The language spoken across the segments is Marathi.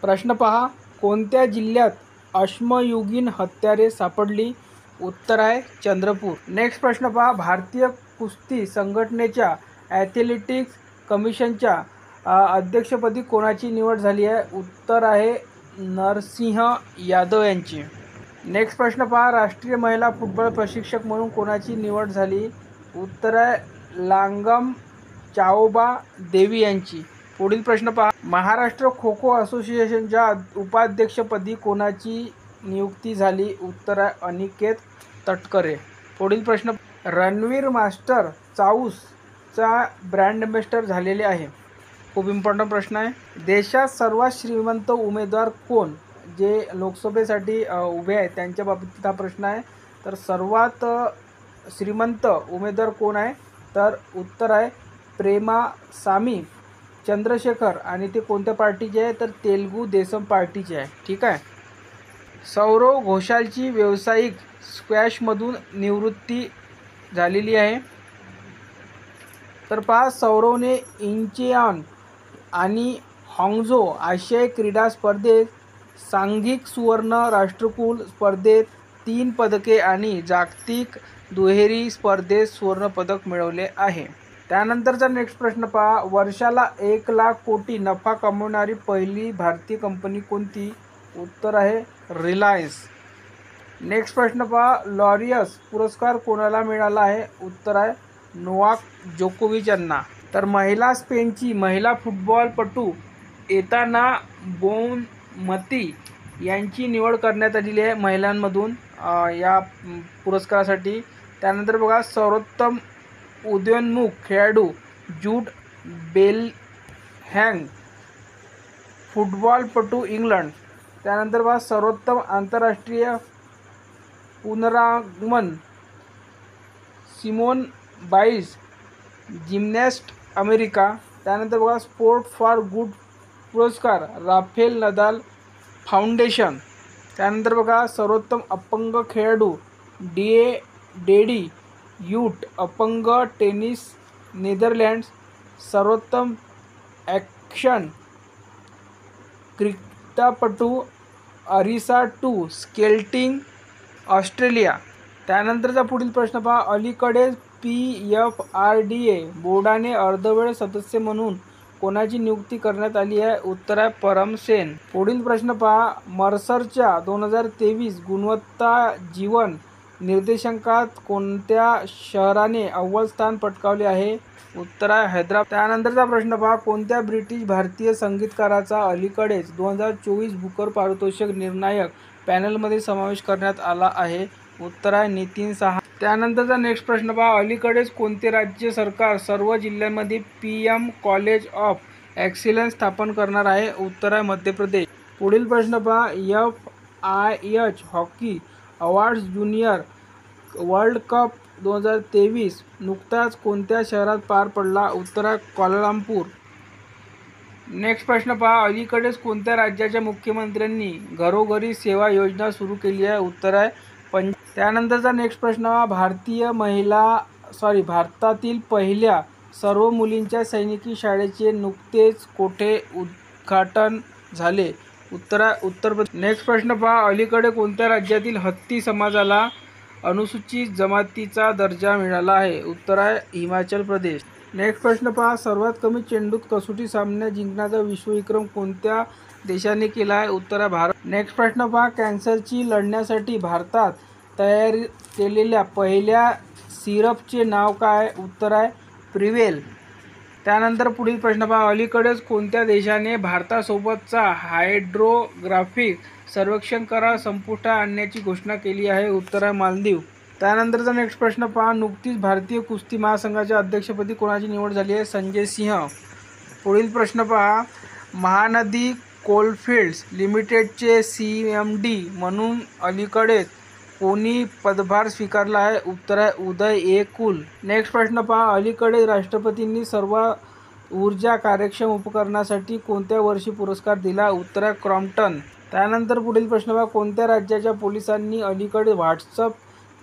प्रश्न पहा, कोणत्या जिल्ह्यात अश्मयुगीन हत्यारे सापडली? उत्तर आहे चंद्रपूर. नेक्स्ट प्रश्न पहा, भारतीय कुस्ती संघटनेच्या ॲथलेटिक्स कमिशनच्या अध्यक्षपदी कोणाची निवड झाली आहे? उत्तर आहे नरसिंह यादव यांची. नेक्स्ट प्रश्न पहा, राष्ट्रीय महिला फुटबॉल प्रशिक्षक म्हणून कोणाची निवड झाली? उत्तर आहे लांगम चाओबा देवी यांची. पुढील प्रश्न पहा, महाराष्ट्र खो खो असोसिएशनच्या उपाध्यक्षपदी कोणाची नियुक्ती झाली? उत्तर आहे अनिकेत तटकरे. पुढील प्रश्न, रणवीर मास्टर चाऊसचा ब्रँड अँबॅसेडर झालेले आहे. खूप इम्पॉर्टंट प्रश्न आहे. देशात सर्वात श्रीमंत उमेदवार कोण? जे लोकसभेसाठी उभे आहेत त्यांच्या बाबतीत हा प्रश्न आहे. तर सर्वात श्रीमंत उमेदवार कोण आहे? तर उत्तर आहे प्रेमासामी चंद्रशेखर आणि ते कोणत्या पार्टीचे आहे? तर तेलुगू देसम पार्टीचे आहे. ठीक आहे. सौरव घोषालची व्यावसायिक स्क्वॅशमधून निवृत्ती झालेली आहे. तर पहा, सौरवने इंचिऑन आणि हांगझो आशियाई क्रीडा स्पर्धेत, सांघिक सुवर्ण राष्ट्रकुल स्पर्धेत 3 पदके आणि जागतिक दुहेरी स्पर्धेत सुवर्ण पदक मिळवले आहे. त्यानंतरचा नेक्स्ट प्रश्न पहा, वर्षाला 1,00,000 कोटी नफा कमवणारी पहिली भारतीय कंपनी कोणती? उत्तर आहे रिलायन्स. नेक्स्ट प्रश्न पहा, लॉरियस पुरस्कार कोणाला मिळाला आहे? उत्तर आहे नोवाक जोकोविच यांना. तर महिला स्पेनची महिला फुटबॉलपटू एताना बोनमती यांची निवड करण्यात आलेली आहे महिलांमधून या पुरस्कारासाठी. त्यानंतर बघा, सर्वोत्तम उदयोन्मुख खेळाडू जूड बेलहॅम फुटबॉलपटू इंग्लंड. त्यानंतर बघा, सर्वोत्तम आंतरराष्ट्रीय पुनरागमन सिमोन बाइल्स जिम्नॅस्ट अमेरिका. त्यानंतर बघा, स्पोर्ट फॉर गुड पुरस्कार राफेल नदाल फाउंडेशन. त्यानंतर बघा, सर्वोत्तम अपंग खेळाडू डेडी यूट अपंग टेनिस नेदरलँड्स. सर्वोत्तम ॲक्शन क्रिकेटपटू अरिसा टू स्केटिंग ऑस्ट्रेलिया. त्यानंतरचा पुढील प्रश्न पहा, अलीकडेच PFRDA बोर्डाने अर्धवेळ सदस्य म्हणून कोणाची नियुक्ती करण्यात आली आहे? उत्तर आहे परम सेन. पुढील प्रश्न पहा, मर्सरच्या 2023 गुणवत्ता जीवन निर्देशांकात कोणत्या शहराने अव्वल स्थान पटकावले आहे? उत्तर आहे हैदराबाद. त्यानंतरचा प्रश्न पहा, कोणत्या ब्रिटिश भारतीय संगीतकाराचा अलीकडेच 2024 बुकर पारितोषिक निर्णायक पॅनलमध्ये समावेश करण्यात आला आहे? उत्तर आहे नितीन साहा. त्यानंतरचा नेक्स्ट प्रश्न पहा, अलीकडेच कोणते राज्य सरकार सर्व जिल्ह्यांमध्ये PM कॉलेज ऑफ एक्सिलन्स स्थापन करणार आहे? उत्तर आहे मध्य प्रदेश. पुढील प्रश्न पहा, FIH hockey awards junior world cup 2023 नुकताच कोणत्या शहरात पार पडला? उत्तर आहे क्वालालंपूर. नेक्स्ट प्रश्न पहा, अलीकडेच कोणत्या राज्याच्या मुख्यमंत्र्यांनी घरोघरी सेवा योजना सुरू केली आहे? उत्तर आहे पंजाब. त्यानंतरचा नेक्स्ट प्रश्न, भारतातील पहिल्या सर्व मुलींच्या सैनिकी शाळेचे नुकतेच कोठे उद्घाटन झाले? उत्तर आहे उत्तर प्रदेश. नेक्स्ट प्रश्न पहा, अलीकडे कोणत्या राज्यातील हत्ती समाजाला अनुसूचित जमातीचा दर्जा मिळाला आहे? उत्तर आहे हिमाचल प्रदेश. नेक्स्ट प्रश्न पहा, सर्वात कमी चेंडूत कसोटी सामना जिंकण्याचा विश्वविक्रम कोणत्या देशाने केला आहे? उत्तर आहे भारत. नेक्स्ट प्रश्न पहा, कॅन्सरची लढण्यासाठी भारतात तयार केलेल्या पहिल्या सिरपचे नाव काय? उत्तर आहे प्रिव्हेल. त्यानंतर पुढील प्रश्न पहा, अलीकडेच कोणत्या देशाने भारतासोबतचा हायड्रोग्राफिक सर्वेक्षण करार संपुष्टात आणण्याची घोषणा केली आहे? उत्तर आहे मालदीव. त्यानंतरचा नेक्स्ट प्रश्न पहा, नुकतीच भारतीय कुस्ती महासंघाच्या अध्यक्षपदी कोणाची निवड झाली आहे? संजय सिंह. पुढील प्रश्न पहा, महानदी कोलफिल्ड्स लिमिटेडचे CMD म्हणून अलीकडेच कोणी पदभार स्वीकारला आहे? उत्तर आहे उदय ए कुल. नेक्स्ट प्रश्न पहा, अलीकडे राष्ट्रपतींनी सर्व ऊर्जा कार्यक्षम उपकरणासाठी कोणत्या वर्षी पुरस्कार दिला? उत्तर आहे क्रॉम्प्टन. त्यानंतर पुढील प्रश्न पहा, कोणत्या राज्याच्या पोलिसांनी अलीकडे व्हॉट्सअप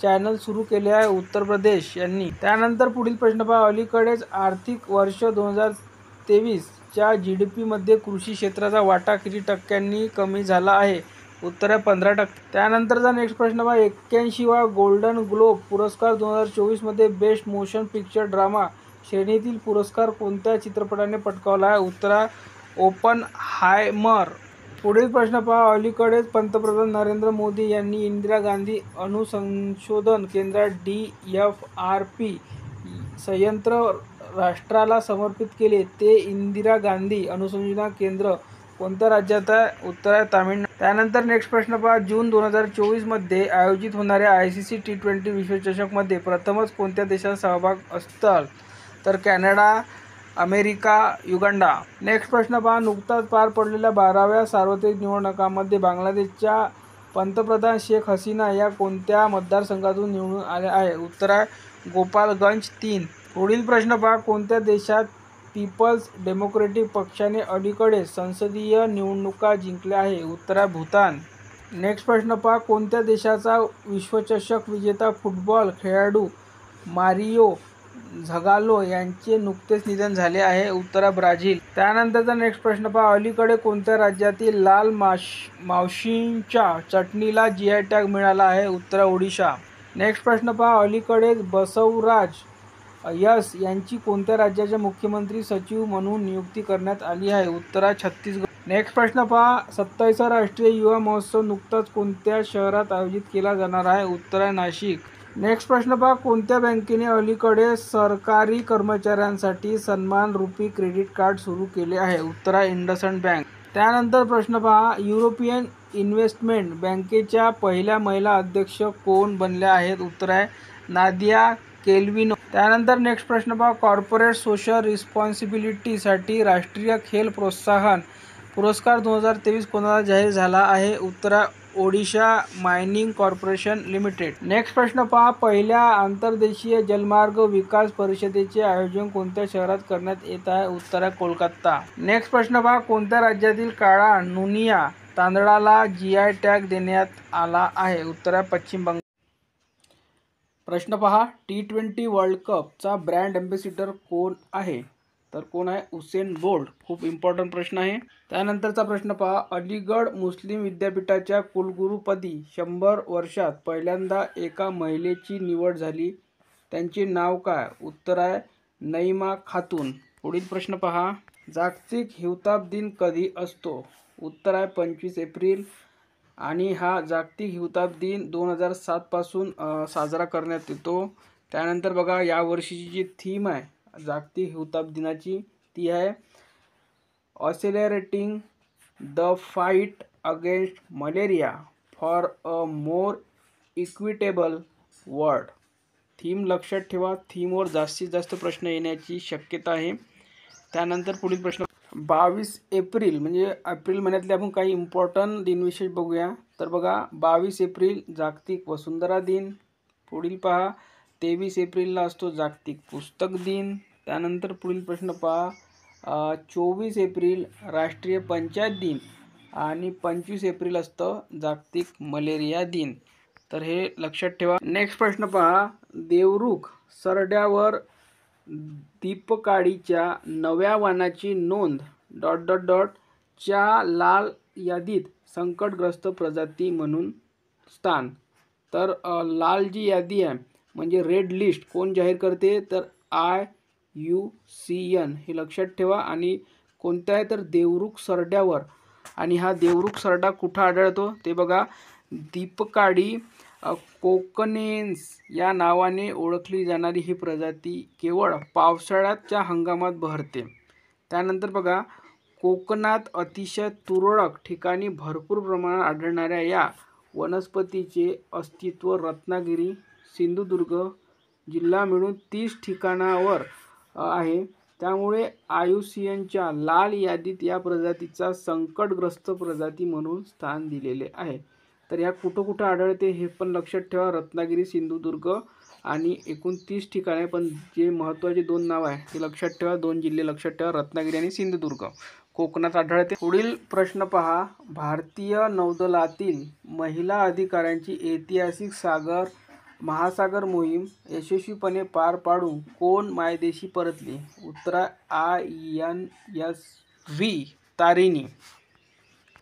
चॅनल सुरू केले आहे? उत्तर प्रदेश यांनी. त्यानंतर पुढील प्रश्न पहा, अलीकडेच आर्थिक वर्ष 2023च्या GDP मध्ये कृषी क्षेत्राचा वाटा किती टक्क्यांनी कमी झाला आहे? उत्तर आहे 15%. त्यानंतरचा नेक्स्ट प्रश्न बघा, 81वा गोल्डन ग्लोब पुरस्कार 2024 मध्ये बेस्ट मोशन पिक्चर ड्रामा श्रेणीतील पुरस्कार कोणत्या चित्रपटाने पटकावला आहे? उत्तर आहे ओपनहायमर. पुढील प्रश्न पहा, अलीकडेच पंतप्रधान नरेंद्र मोदी यांनी इंदिरा गांधी अणुसंशोधन केंद्रात DFRP संयंत्र राष्ट्राला समर्पित केले. ते इंदिरा गांधी अणुसंशोधन केंद्र कोणत्या राज्यात आहे? उत्तर आहे तामिळनाडू. त्यानंतर नेक्स्ट प्रश्न पहा, जून 2024 मध्ये आयोजित होणाऱ्या ICC T20 विश्वचषकमध्ये प्रथमच कोणत्या देशाचा सहभाग असतात? तर कॅनडा, अमेरिका, युगांडा. नेक्स्ट प्रश्न पहा, नुकताच पार पडलेल्या 12व्या सार्वत्रिक निवडणुकांमध्ये बांगलादेशच्या पंतप्रधान शेख हसीना या कोणत्या मतदारसंघातून निवडून आल्या आहे? उत्तर आहे गोपालगंज 3. पुढील प्रश्न पहा, कोणत्या देशात पीपल्स डेमोक्रेटिक पक्षाने अलीकडे संसदीय निवडणुका जिंकल्या आहे? उत्तर आहे भूतान. नेक्स्ट प्रश्न पहा, कोणत्या देशाचा विश्वचषक विजेता फुटबॉल खेळाडू मारियो झगालो यांचे नुकतेच निधन झाले आहे? उत्तर आहे ब्राझील. त्यानंतरचा नेक्स्ट प्रश्न पहा, अलीकडे कोणत्या राज्यातील लाल मावशींच्या चटणीला GI टॅग मिळाला आहे? उत्तर आहे ओडिशा. नेक्स्ट प्रश्न पहा, अलीकडेच बसवराज यस यांची कोणत्या राज्याच्या मुख्यमंत्री सचिव म्हणून नियुक्ती करण्यात आली आहे? उत्तर आहे छत्तीसगड. नेक्स्ट प्रश्न पहा, 27वा राष्ट्रीय युवा महोत्सव नुकताच कोणत्या शहरात आयोजित केला जाणार आहे? उत्तर आहे नाशिक. नेक्स्ट प्रश्न पहा, कोणत्या बँकेने अलीकडे सरकारी कर्मचाऱ्यांसाठी सन्मानरूपी क्रेडिट कार्ड सुरू केले आहे? उत्तर आहे इंडसइंड बँक. त्यानंतर प्रश्न पहा, युरोपियन इन्व्हेस्टमेंट बँकेच्या पहिल्या महिला अध्यक्ष कोण बनल्या आहेत? उत्तर आहे नादिया केल्विनो. त्यानंतर नेक्स्ट प्रश्न पहा, कॉर्पोरेट सोशल रिस्पॉन्सिबिलिटीसाठी राष्ट्रीय खेल प्रोत्साहन पुरस्कार 2023 कोणाला जाहीर झाला आहे? उत्तर आहे Odisha mining corporation limited. Next प्रश्न पहा, पहिल्या आंतरदेशीय जलमार्ग विकास परिषदेचे आयोजन कोणत्या शहरात करण्यात येत आहे? उत्तर आहे कोलकाता. नेक्स्ट प्रश्न पहा, कोणत्या राज्यातील काळा नुनिया तांदळाला GI टॅग देण्यात आला आहे? उत्तर आहे पश्चिम बंगाल. प्रश्न पहा, T20 वर्ल्ड कपचा ब्रँड अँबॅसिडर कोण आहे? तर कोण आहे? Usain bolt. खूप इम्पॉर्टंट प्रश्न आहे. त्यानंतरचा प्रश्न पहा, अलीगढ मुस्लिम विद्यापीठाच्या कुलगुरूपदी 100 वर्षात पहिल्यांदा एका महिलेची निवड झाली. त्यांचे नाव काय? उत्तर आहे नईमा खातून. पुढील प्रश्न पहा, जागतिक हिवताप दिन कधी असतो? उत्तर आहे 25 एप्रिल. आणि हा जागतिक हिवताप दिन 2007 पासून साजरा करण्यात येतो. त्यानंतर बघा, या वर्षीची जी थीम आहे जागतिक हिवताप दिनाची ती आहे accelerating the fight against malaria for a more equitable world. Theme लक्षात ठेवा, थीमवर जास्तीत जास्त प्रश्न येण्याची शक्यता आहे. त्यानंतर पुढील प्रश्न, 22 एप्रिल म्हणजे एप्रिल महिन्यातले आपण काही इम्पॉर्टंट दिनविशेष बघूया. तर बघा, 22 एप्रिल जागतिक वसुंधरा दिन. पुढील पहा, 23 एप्रिलला असतो जागतिक पुस्तक दिन. त्यानंतर पुढील प्रश्न पहा, 24 एप्रिल राष्ट्रीय पंचायत दिन आणि 25 एप्रिल असतं जागतिक मलेरिया दिन. तर हे लक्षात ठेवा. नेक्स्ट प्रश्न पहा, देवरुख सरड्यावर दीपकाळीच्या नव्या वाणाची नोंद ... च्या लाल यादीत संकटग्रस्त प्रजाती म्हणून स्थान. तर लाल जी यादी आहे म्हणजे रेड लिस्ट कोण जाहीर करते? तर IUCN. हे लक्षात ठेवा. आणि कोणत्या आहे? तर देवरुख सरड्यावर. आणि हा देवरुख सरडा कुठं आढळतो? ते बघा, दीपकाळी कोकनेन्स या नावाने ओळखली जाणारी ही प्रजाती केवळ पावसाळ्याच्या हंगामात बहरते. त्यानंतर बघा, कोकणात अतिशय तुरळक ठिकाणी भरपूर प्रमाणात आढळणाऱ्या या वनस्पतीचे अस्तित्व रत्नागिरी, सिंधुदुर्ग जिल्हा मिळून 30 ठिकाणावर आहे. त्यामुळे IUCNच्या लाल यादीत या प्रजातीचा संकटग्रस्त प्रजाती म्हणून स्थान दिलेले आहे. तर ह्या कुठं कुठं आढळते हे पण लक्षात ठेवा, रत्नागिरी, सिंधुदुर्ग आणि एकूण 30 ठिकाणे. पण जे महत्त्वाचे 2 नाव आहे ते लक्षात ठेवा, 2 जिल्हे लक्षात ठेवा, रत्नागिरी आणि सिंधुदुर्ग. कोकणात आढळते. पुढील प्रश्न पहा, भारतीय नौदलातील महिला अधिकाऱ्यांची ऐतिहासिक सागर महासागर मोहीम यशस्वीपणे पार पाडून कोण मायदेशी परतले? उत्तर INSV तारिणी.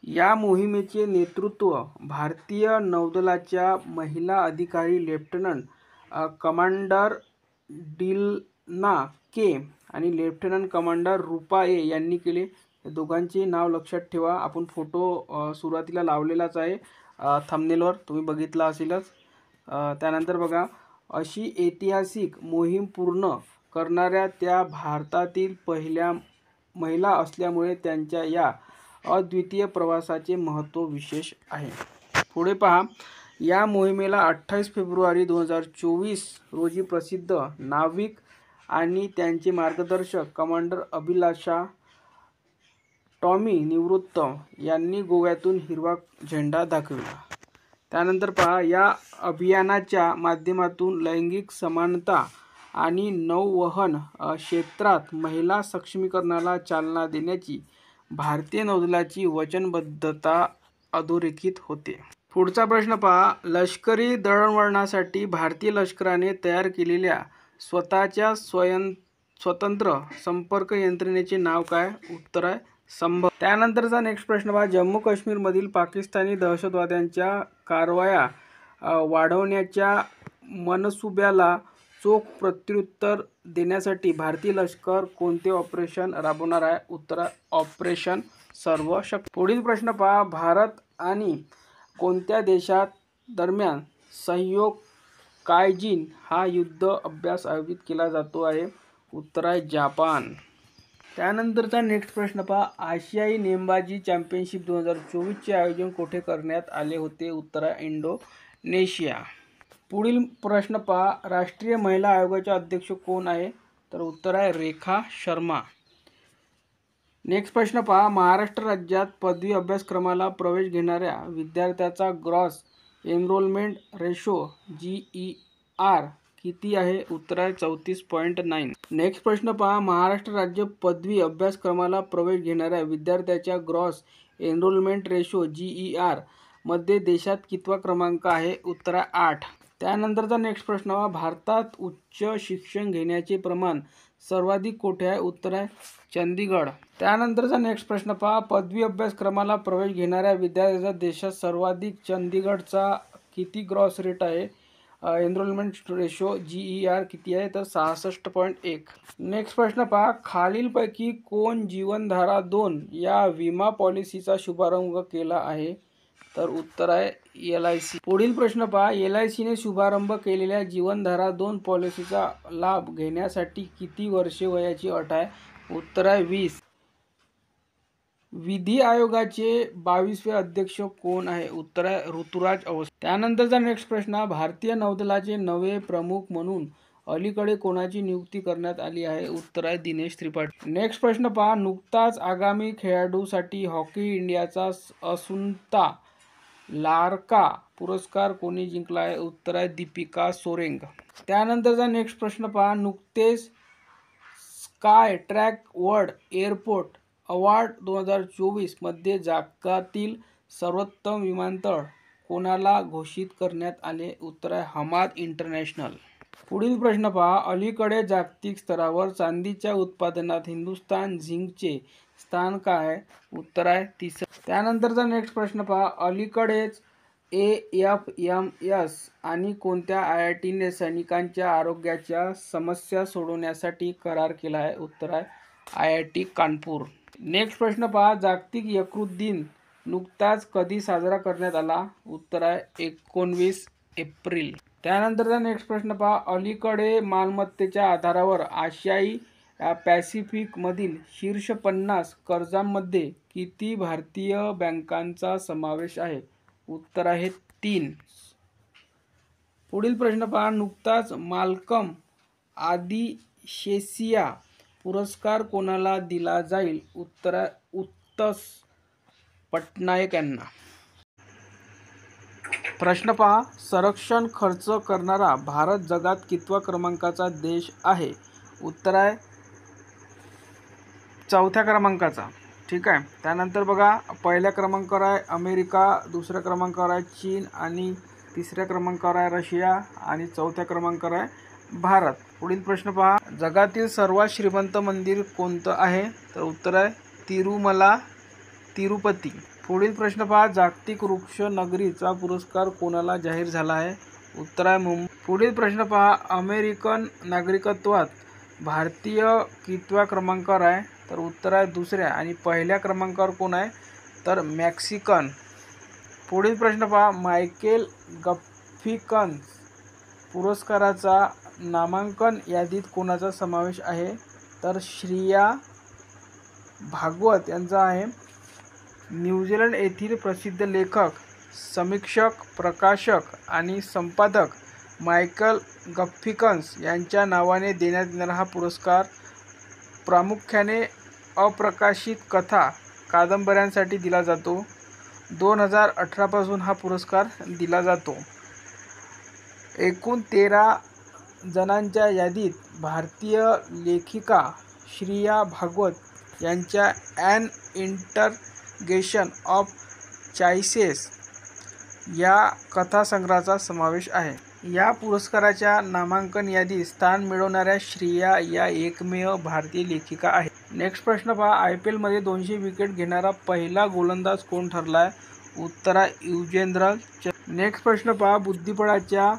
या मोहिमेचे नेतृत्व भारतीय नौदलाच्या महिला अधिकारी लेफ्टनंट कमांडर डिल्ना के आणि लेफ्टनंट कमांडर रूपा ए यांनी केले. या दोघांचे नाव लक्षात ठेवा. आपण फोटो सुरुवातीला लावलेलाच आहे थंबनेलवर, तुम्ही बघितला असेलच. त्यानंतर बघा, अशी ऐतिहासिक मोहीम पूर्ण करणाऱ्या त्या भारतातील पहिल्या महिला असल्यामुळे त्यांच्या या अद्वितीय प्रवासाचे महत्त्व विशेष आहे. पुढे पहा, या मोहिमेला 28 फेब्रुवारी 2024 रोजी प्रसिद्ध नाविक आणि त्यांचे मार्गदर्शक कमांडर अभिलाषा टॉमी निवृत्त यांनी गोव्यातून हिरवा झेंडा दाखविला. त्यानंतर पहा, या अभियानाच्या माध्यमातून लैंगिक समानता आणि नौवहन क्षेत्रात महिला सक्षमीकरणाला चालना देण्याची भारतीय नौदलाची वचनबद्धता अधोरेखित होते. पुढचा प्रश्न पहा, लष्करी दळणवळणासाठी भारतीय लष्कराने तयार केलेल्या स्वतःच्या स्वतंत्र संपर्क यंत्रणेचे नाव काय? उत्तर आहे संभव. त्यानंतरचा नेक्स्ट प्रश्न पहा, जम्मू काश्मीरमधील पाकिस्तानी दहशतवाद्यांच्या कारवाया वाढवण्याच्या मनसुब्याला चोख प्रत्युत्तर देण्यासाठी भारतीय लष्कर कोणते ऑपरेशन राबवणार आहे? उत्तर ऑपरेशन सर्वशक्ती. पुढील प्रश्न पहा, भारत आणि कोणत्या देशात दरम्यान सहयोग कायजिन हा युद्ध अभ्यास आयोजित केला जातो आहे? उत्तर आहे जापान. त्यानंतरचा नेक्स्ट प्रश्न पहा, आशियाई नेमबाजी चॅम्पियनशिप 2024चे आयोजन कोठे करण्यात आले होते? उत्तर आहे इंडोनेशिया. पुढील प्रश्न पहा, राष्ट्रीय महिला आयोगाचे अध्यक्ष कोण आहे? तर उत्तर आहे रेखा शर्मा. नेक्स्ट प्रश्न पहा, महाराष्ट्र राज्यात पदवी अभ्यासक्रमाला प्रवेश घेणाऱ्या विद्यार्थ्याचा ग्रॉस एनरोलमेंट रेशो GER किती आहे? उत्तर आहे 34.9. नेक्स्ट प्रश्न पहा, महाराष्ट्र राज्य पदवी अभ्यासक्रमाला प्रवेश घेणाऱ्या विद्यार्थ्याच्या ग्रॉस एनरोलमेंट रेशो GER मध्ये देशात कितवा क्रमांक आहे? उत्तर आहे 8. त्यानंतरचा नेक्स्ट प्रश्न पहा, भारतात उच्च शिक्षण घेण्याचे प्रमाण सर्वाधिक कोठे आहे? उत्तर आहे चंदीगड. त्यानंतरचा नेक्स्ट प्रश्न पहा, पदवी अभ्यासक्रमाला प्रवेश घेणाऱ्या विद्यार्थ्याचा देशात सर्वाधिक चंदीगडचा किती ग्रॉस रेट आहे? एनरोलमेंट रेशो GER किती आहे? तर 66.1. नेक्स्ट प्रश्न पहा, खालीलपैकी कोण जीवनधारा 2 या विमा पॉलिसीचा शुभारंभ केला आहे? तर उत्तर आहे LIC. पुढील प्रश्न पहा, LICने शुभारंभ केलेल्या जीवनधारा 2 पॉलिसीचा लाभ घेण्यासाठी किती वर्षे वयाची अट आहे? उत्तर आहे 20. विधी आयोगाचे 22वे अध्यक्ष कोण आहे? उत्तर आहे ऋतुराज अवस्थी. त्यानंतरचा नेक्स्ट प्रश्न, भारतीय नौदलाचे नवे प्रमुख म्हणून अलीकडे कोणाची नियुक्ती करण्यात आली आहे? उत्तर आहे दिनेश त्रिपाठी. नेक्स्ट प्रश्न पहा, नुकताच आगामी खेळाडूसाठी हॉकी इंडियाचा असुंता लार्का पुरस्कार कोणी जिंकला आहे? उत्तर आहे दीपिका सोरेंग. त्यानंतरचा नेक्स्ट प्रश्न पहा, नुकतेच sky track world airport award 2024 मध्ये जगातील सर्वोत्तम विमानतळ कोणाला घोषित करण्यात आले? उत्तर आहे हमाद इंटरनॅशनल. पुढील प्रश्न पहा, अलीकडे जागतिक स्तरावर चांदीच्या उत्पादनात हिंदुस्तान झिंकचे स्थान काय आहे? उत्तर आहे 3. त्यानंतरचा नेक्स्ट प्रश्न पहा, अलीकडेच AFMS आणि कोणत्या IITने सैनिकांच्या आरोग्याच्या समस्या सोडवण्यासाठी करार केला आहे? उत्तर आहे IIT कानपूर. नेक्स्ट प्रश्न पहा, जागतिक यकृत दिन नुकताच कधी साजरा करण्यात आला? उत्तर आहे 19 एप्रिल. त्यानंतरचा नेक्स्ट प्रश्न पहा, अलीकडे मालमत्तेच्या आधारावर आशियाई पॅसिफिकमधील शीर्ष 50 कर्जांमध्ये किती भारतीय बँकांचा समावेश आहे? उत्तर आहे 3. पुढील प्रश्न पहा, नुकताच माल्कम आदिशेसिया पुरस्कार कोणाला दिला जाईल? उत्तर आहे उत्तस पटनायक यांना. प्रश्न पहा, संरक्षण खर्च करणारा भारत जगात कितवा क्रमांकाचा देश आहे? उत्तर आहे 4थ्या क्रमांकाचा. ठीक आहे. त्यानंतर बघा, पहिल्या क्रमांकावर आहे अमेरिका, दुसऱ्या क्रमांकावर आहे चीन आणि तिसऱ्या क्रमांकावर आहे रशिया आणि चौथ्या क्रमांकावर आहे भारत. पुढील प्रश्न पहा, जगातील सर्वात श्रीमंत मंदिर कोणतं आहे? तर उत्तर आहे तिरुमला तिरुपती. पुढील प्रश्न पहा, जागतिक वृक्ष नगरीचा पुरस्कार कोणाला जाहीर झाला आहे? उत्तर आहे मुंबई. पुढील प्रश्न पहा, अमेरिकन नागरिकत्वात भारतीय कितव्या क्रमांकावर आहे? तर उत्तर आहे दुसऱ्या. आणि पहिल्या क्रमांकावर कोण आहे? तर मेक्सिकन. पुढील प्रश्न पहा, मायकेल गप्फिकन्स पुरस्काराचा नामांकन यादीत कोणाचा समावेश आहे? तर श्रेया भागवत यांचा आहे. न्यूझीलंड येथील प्रसिद्ध लेखक, समीक्षक, प्रकाशक आणि संपादक मायकेल गप्फिकन्स यांच्या नावाने देण्यात येणारा हा पुरस्कार प्रामुख्याने अप्रकाशित कथा, कादंबऱ्यांसाठी दिला जातो. 2018 पासून हा पुरस्कार दिला जातो. एकूण 13 जणांच्या यादीत भारतीय लेखिका श्रेया भागवत यांच्या ॲन इंटरगेशन ऑफ चॉईसेस या कथासंग्रहाचा समावेश आहे. या पुरस्काराच्या नामांकन यादीत स्थान मिळवणाऱ्या श्रेया या एकमेव भारतीय लेखिका आहेत. नेक्स्ट प्रश्न पहा, IPL मध्ये 200 विकेट घेणारा पहिला गोलंदाज कोण ठरला आहे? उत्तर आहे युजवेंद्र चहल. नेक्स्ट प्रश्न पहा, बुद्धिबळाच्या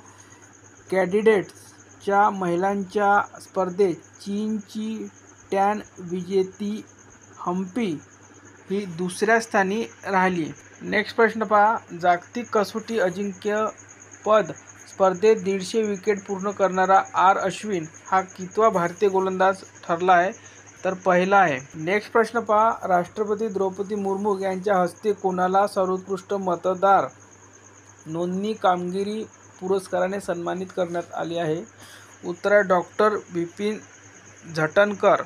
कॅन्डिडेट्सच्या महिलांच्या स्पर्धेत चीनची टॅन विजेती हम्पी ही दुसऱ्या स्थानी राहिली. नेक्स्ट प्रश्न पहा, जागतिक कसोटी अजिंक्यपद स्पर्धेत 150 विकेट पूर्ण करणारा अश्विन हा कितवा भारतीय गोलंदाज ठरला आहे? तर पहिला आहे. नेक्स्ट प्रश्न पहा, राष्ट्रपती द्रौपदी मुर्मू यांच्या हस्ते कोणाला सर्वोत्कृष्ट मतदार नोंदणी कामगिरी पुरस्काराने सन्मानित करण्यात आले आहे? उत्तर आहे डॉक्टर बिपिन झटनकर.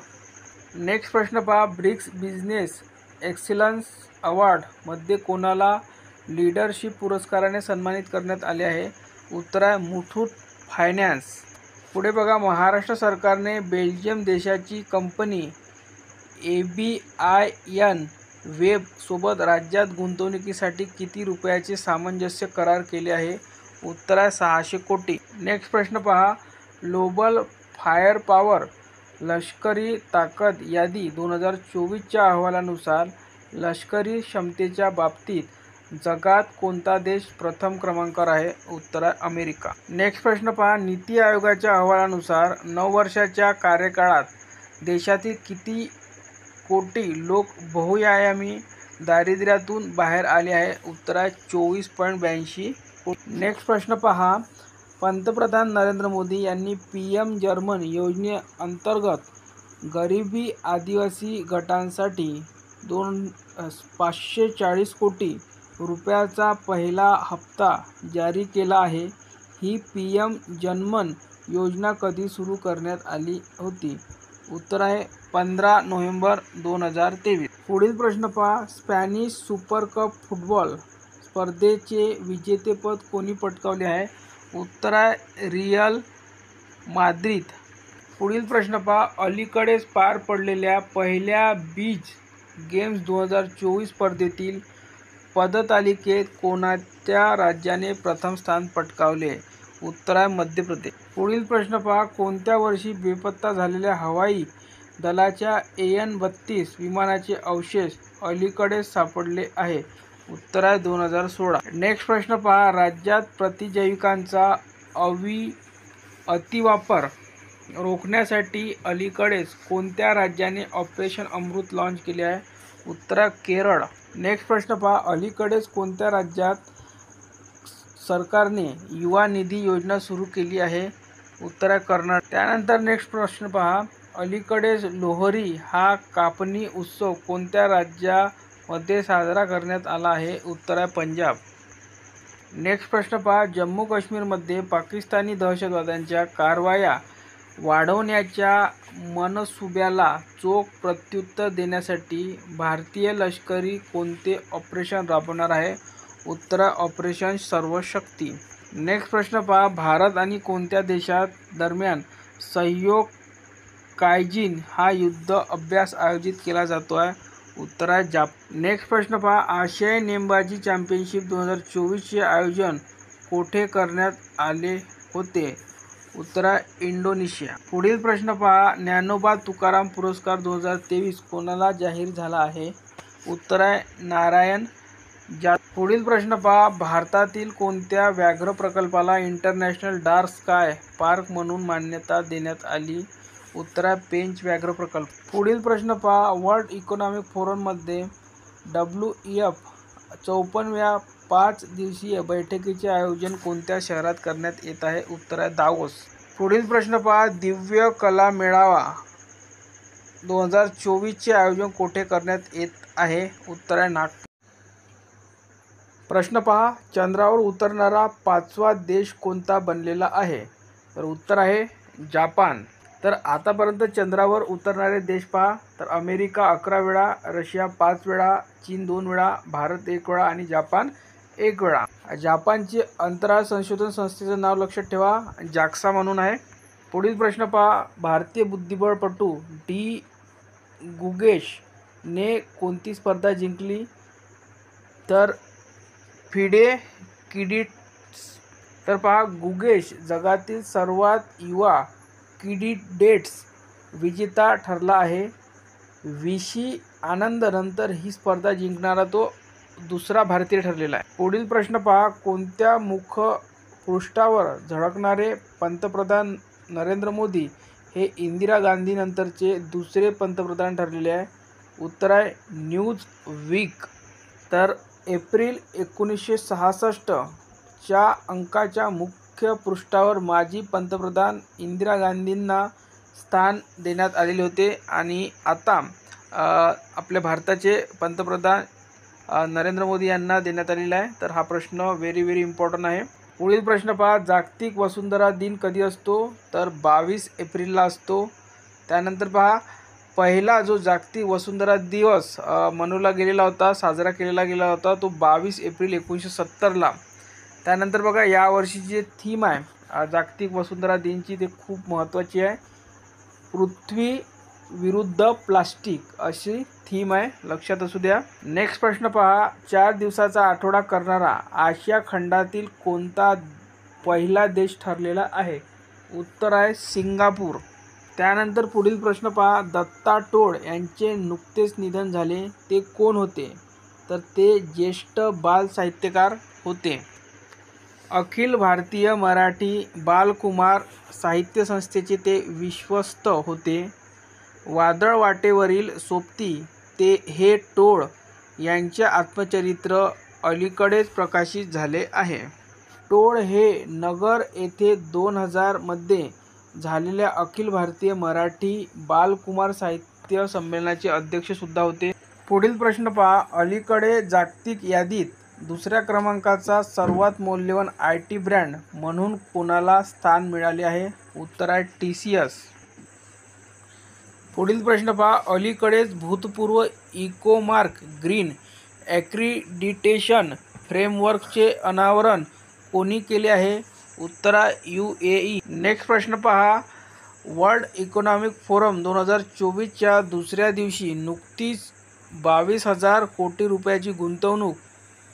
नेक्स्ट प्रश्न पहा, ब्रिक्स बिझनेस एक्सलन्स अवॉर्ड मध्ये कोणाला लीडरशिप पुरस्काराने सन्मानित करण्यात आले आहे? उत्तर आहे मुथूट फायनान्स. पुढे बघा, महाराष्ट्र सरकारने बेल्जियम देशाची कंपनी ABIN वेब सोबत राज्यात गुंतवणुकीसाठी किती रुपयाचे सामंजस्य करार केले आहे? उत्तर आहे 600 कोटी. नेक्स्ट प्रश्न पहा, ग्लोबल फायर पॉवर लष्करी ताकद यादी 2024च्या अहवालानुसार लष्करी क्षमतेच्या बाबतीत जगात कोणता देश प्रथम क्रमांकावर आहे? उत्तर आहे अमेरिका. नेक्स्ट प्रश्न पहा, नीती आयोगाच्या अहवालानुसार 9 वर्षाच्या कार्यकाळात देशातील किती कोटी लोक बहुआयामी दारिद्र्यातून बाहेर आले आहे? उत्तर आहे 24.82 कोटी. नेक्स्ट प्रश्न पहा, पंतप्रधान नरेंद्र मोदी यांनी PM जर्मन योजनेअंतर्गत गरिबी आदिवासी गटांसाठी 540 कोटी रुपयाचा पहिला हप्ता जारी केला आहे. ही PM जर्मन योजना कधी सुरू करण्यात आली होती? उत्तर आहे 15 नोव्हेंबर 2023. पुढील प्रश्न पहा, स्पॅनिश सुपर कप फुटबॉल स्पर्धेचे विजेतेपद कोणी पटकावले आहे? उत्तर आहे रिअल माद्रिद. पुढील प्रश्न पहा, अलीकडेच पार पडलेल्या पहिल्या बीच गेम्स 2024 स्पर्धेतील पदतालिकेत कोणत्या राज्याने प्रथम स्थान पटकावले? उत्तर आहे मध्य प्रदेश. पुढील प्रश्न पहा, कोणत्या वर्षी बेपत्ता झालेल्या हवाई दलाच्या AN-32 विमानाचे अवशेष अलीकडेच सापडले आहे? उत्तर आहे 2016. नेक्स्ट प्रश्न पहा, राज्यात प्रतिजैविकांचा अतिवापर रोखण्यासाठी अलीकडेच कोणत्या राज्याने ऑपरेशन अमृत लॉन्च केले आहे? उत्तर केरळ. नेक्स्ट प्रश्न पहा, अलीकडेच कोणत्या राज्यात सरकारने युवा निधी योजना सुरू केली आहे? उत्तर कर्नाटक. त्यानंतर नेक्स्ट प्रश्न पहा, अलीकडेच लोहरी हा कापणी उत्सव कोणत्या राज्यामध्ये साजरा करण्यात आला आहे? उत्तर पंजाब. नेक्स्ट प्रश्न पहा, जम्मू काश्मीरमध्ये पाकिस्तानी दहशतवाद्यांच्या कारवाया वाढवण्याच्या मनसुब्याला चोख प्रत्युत्तर देण्यासाठी भारतीय लष्करी कोणते ऑपरेशन राबवणार आहे? उत्तर ऑपरेशन सर्वशक्ती. नेक्स्ट प्रश्न पहा, भारत आणि कोणत्या देशात दरम्यान सहयोग कायजिन हा युद्ध अभ्यास आयोजित केला जातो आहे? उत्तर जापान. नेक्स्ट प्रश्न पहा, आशियाई नेमबाजी चॅम्पियनशिप 2024चे आयोजन कोठे करण्यात आले होते? उत्तर आहे इंडोनेशिया. पुढील प्रश्न पहा, ज्ञानोबा तुकाराम पुरस्कार 2023 कोणाला जाहीर झाला आहे? उत्तर आहे नारायण जा. पुढील प्रश्न पहा, भारतातील कोणत्या व्याघ्र प्रकल्पाला इंटरनॅशनल डार्क स्काय पार्क म्हणून मान्यता देण्यात आली? उत्तर आहे पेंच व्याघ्र प्रकल्प. पुढील प्रश्न पहा, वर्ल्ड इकॉनॉमिक फोरममध्ये WEF 54व्या 5 दिवसीय बैठकीचे आयोजन कोणत्या शहरात करण्यात येत आहे? उत्तर आहे दावोस. पुढील प्रश्न पहा, दिव्य कला मेळावा 2024 चे आयोजन कोठे करण्यात येत आहे? उत्तर आहे नागपूर. प्रश्न पहा, चंद्रावर उतरणारा 5वा देश कोणता बनलेला आहे? तर उत्तर आहे जापान. तर आतापर्यंत चंद्रावर उतरणारे देश पहा, तर अमेरिका 11 वेळा, रशिया 5 वेळा, चीन 2 वेळा, भारत 1 वेळा आणि जापान 1 वेळा. जापानची अंतराळ संशोधन संस्थेचं नाव लक्षात ठेवा, जाक्सा म्हणून आहे. पुढील प्रश्न पहा, भारतीय बुद्धिबळपटू डी गुगेश ने कोणती स्पर्धा जिंकली? तर फिडे किडीट्स. तर पहा, गुगेश जगातील सर्वात युवा किडीडेट्स विजेता ठरला आहे. विशी आनंद नंतर ही स्पर्धा जिंकणारा तो दुसरा भारतीय ठरलेला आहे. पुढील प्रश्न पहा, कोणत्या मुखपृष्ठावर झळकणारे पंतप्रधान नरेंद्र मोदी हे इंदिरा गांधी नंतरचे दुसरे पंतप्रधान ठरलेले आहे? उत्तर आहे न्यूज वीक. तर एप्रिल 1966 च्या अंकाच्या मुख्य पृष्ठावर माजी पंतप्रधान इंदिरा गांधींना स्थान देण्यात आलेले होते आणि आता आपल्या भारताचे पंतप्रधान नरेंद्र मोदी यांना देण्यात आलेला आहे. तर हा प्रश्न व्हेरी इम्पॉर्टंट आहे. पुढील प्रश्न पहा, जागतिक वसुंधरा दिन कधी असतो? तर 22 एप्रिलला असतो. त्यानंतर पहा, पहिला जो जागतिक वसुंधरा दिवस मनवला गेलेला होता, साजरा केलेला गेला होता, तो 22 एप्रिल 1970ला. त्यानंतर बघा, यावर्षीची जी थीम आहे जागतिक वसुंधरा दिनची, ते खूप महत्त्वाची आहे. पृथ्वी विरुद्ध प्लास्टिक अशी थीम आहे, लक्षात असू द्या. नेक्स्ट प्रश्न पहा, 4 दिवसाचा आठवडा करणारा आशिया खंडातील कोणता पहिला देश ठरलेला आहे? उत्तर आहे सिंगापूर. त्यानंतर पुढील प्रश्न पहा, दत्ता टोळ यांचे नुकतेच निधन झाले, ते कोण होते? तर ते ज्येष्ठ बाल साहित्यकार होते. अखिल भारतीय मराठी बालकुमार साहित्य संस्थेचे ते विश्वस्त होते. वादळ वाटेवरील सोबती ते हे टोळ यांचे आत्मचरित्र अलीकडेच प्रकाशित झाले आहे. टोळ हे नगर येथे 2000 मध्ये झालेल्या अखिल भारतीय मराठी बालकुमार साहित्य संमेलनाचे अध्यक्षसुद्धा होते. पुढील प्रश्न पहा, अलीकडे जागतिक यादीत दुसऱ्या क्रमांकाचा सर्वात मौल्यवान IT ब्रँड म्हणून कोणाला स्थान मिळाले आहे? उत्तर आहे TCS. पुढील प्रश्न पहा, अलीकडेच भूतपूर्व इकोमार्क ग्रीन ॲक्रिडिटेशन फ्रेमवर्कचे अनावरण कोणी केले आहे? उत्तर आहे UAE. नेक्स्ट प्रश्न पहा, वर्ल्ड इकॉनॉमिक फोरम 2024 च्या दुसऱ्या दिवशी नुकतीच 22,000 कोटी रुपयाची गुंतवणूक